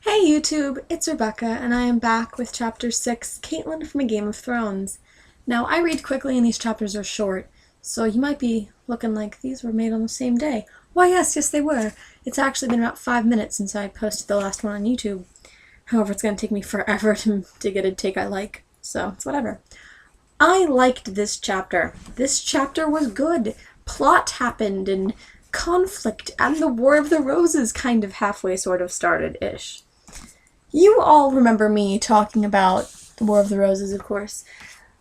Hey YouTube, it's Rebecca, and I am back with Chapter 6, Catelyn from A Game of Thrones. Now, I read quickly and these chapters are short, so you might be looking like these were made on the same day. Why yes they were. It's actually been about 5 minutes since I posted the last one on YouTube. However, it's going to take me forever to get a take I like, so it's whatever. I liked this chapter. This chapter was good. Plot happened, and conflict and the War of the Roses kind of halfway sort of started-ish. You all remember me talking about the War of the Roses, of course.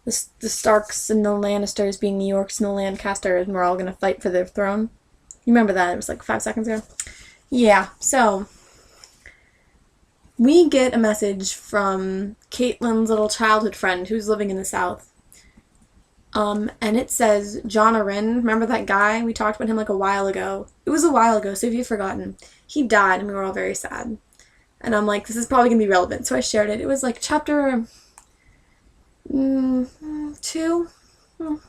The Starks and the Lannisters being the Yorks and the Lancasters, and we're all going to fight for their throne. You remember that? It was like 5 seconds ago. Yeah, so we get a message from Catelyn's little childhood friend who's living in the South. And it says, John Arryn, remember that guy? We talked about him like a while ago. It was a while ago, so if you've forgotten. He died, and we were all very sad. And I'm like, this is probably going to be relevant, so I shared it. It was like chapter 2?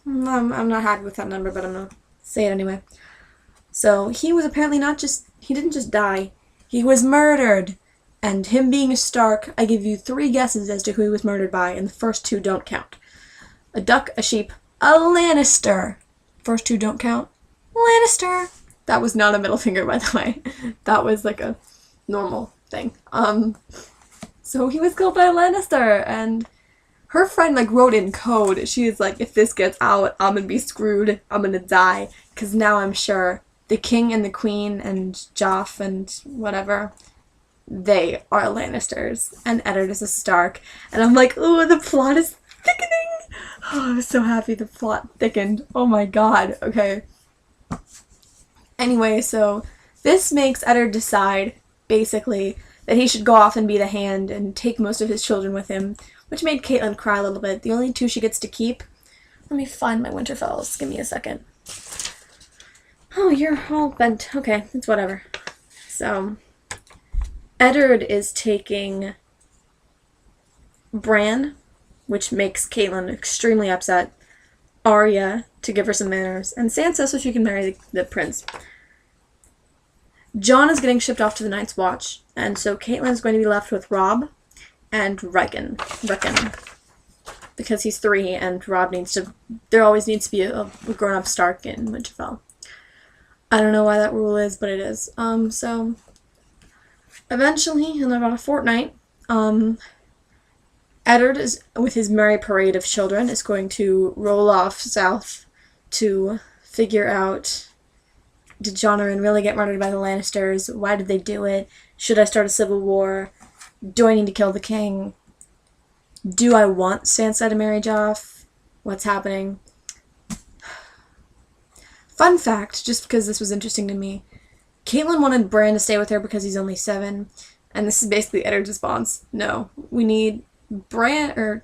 I'm not happy with that number, but I'm going to say it anyway. So he was apparently he didn't just die, he was murdered. And him being a Stark, I give you 3 guesses as to who he was murdered by, and the first 2 don't count. A duck, a sheep, a Lannister. First 2 don't count. Lannister. That was not a middle finger, by the way. That was like a normal thing. So he was killed by a Lannister, and her friend like wrote in code. She is like, if this gets out, I'm gonna be screwed. I'm gonna die, because now I'm sure the king and the queen and Joff and whatever, they are Lannisters, and Eddard is a Stark. And I'm like, ooh, the plot is thickening. Oh, I was so happy the plot thickened. Oh my god. Okay. Anyway, so this makes Eddard decide, basically, that he should go off and be the Hand and take most of his children with him, which made Catelyn cry a little bit. The only 2 she gets to keep. Let me find my Winterfells. Give me a second. Oh, you're all bent. Okay, it's whatever. So, Eddard is taking Bran, which makes Catelyn extremely upset, Arya to give her some manners, and Sansa so she can marry the prince. Jon is getting shipped off to the Night's Watch, and so Catelyn is going to be left with Robb and Rockin, because he's 3, and Robb there always needs to be a grown-up Stark in Winterfell. I don't know why that rule is, but it is. So eventually, in about a fortnight, Eddard is, with his merry parade of children, is going to roll off south to figure out, did Jon Arryn really get murdered by the Lannisters? Why did they do it? Should I start a civil war? Do I need to kill the king? Do I want Sansa to marry Joff? What's happening? Fun fact, just because this was interesting to me, Catelyn wanted Bran to stay with her because he's only 7, and this is basically Eddard's response. No, we need Joff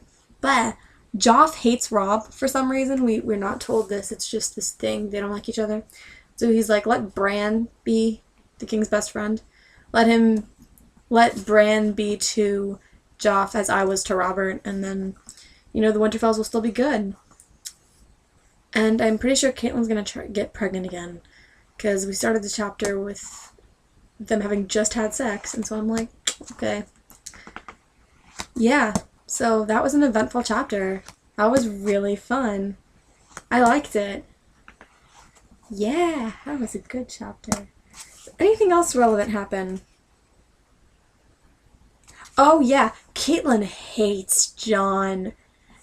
hates Robb for some reason. We're not told this, it's just this thing, they don't like each other. So he's like, let Bran be the king's best friend. Let Bran be to Joff as I was to Robert, and then, the Winterfells will still be good. And I'm pretty sure Catelyn's gonna get pregnant again, because we started the chapter with them having just had sex, and so I'm like, okay. Yeah, so that was an eventful chapter. That was really fun. I liked it. Yeah, that was a good chapter. Anything else relevant happen? Oh yeah, Catelyn hates Jon.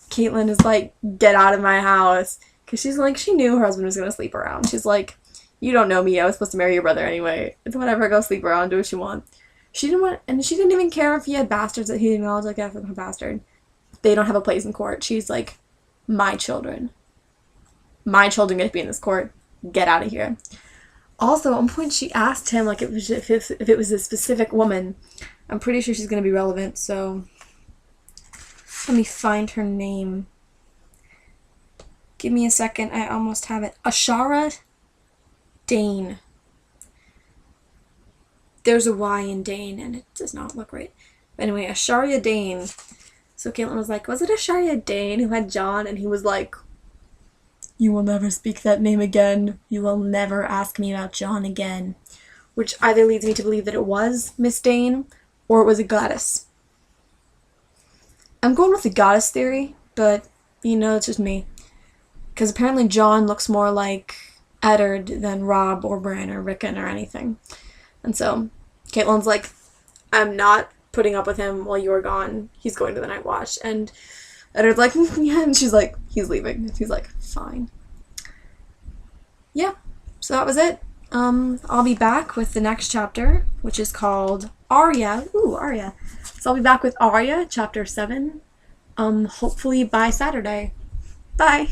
Catelyn is like, get out of my house. Because she's like, she knew her husband was going to sleep around. She's like, you don't know me, I was supposed to marry your brother anyway. It's whatever, go sleep around, do what you want. She didn't even care if he had bastards that he acknowledged, like, yeah, a bastard. They don't have a place in court. She's like, my children. My children get to be in this court. Get out of here. Also, at one point she asked him, like, if it was a specific woman. I'm pretty sure she's going to be relevant, so let me find her name. Give me a second, I almost have it. Ashara Dane. There's a Y in Dane, and it does not look right. But anyway, Asharia Dane. So Catelyn was like, was it Asharia Dane who had Jon? And he was like, you will never speak that name again. You will never ask me about Jon again. Which either leads me to believe that it was Miss Dane, or was it Gladys? I'm going with the goddess theory, but it's just me. Because apparently John looks more like Eddard than Robb or Bran or Rickon or anything. And so Catelyn's like, I'm not putting up with him while you're gone. He's going to the Night Watch. And Eddard's like, yeah. And she's like, he's leaving. And he's like, fine. Yeah. So that was it. I'll be back with the next chapter, which is called Arya. Ooh, Arya. So I'll be back with Arya, chapter 7, hopefully by Saturday. Bye!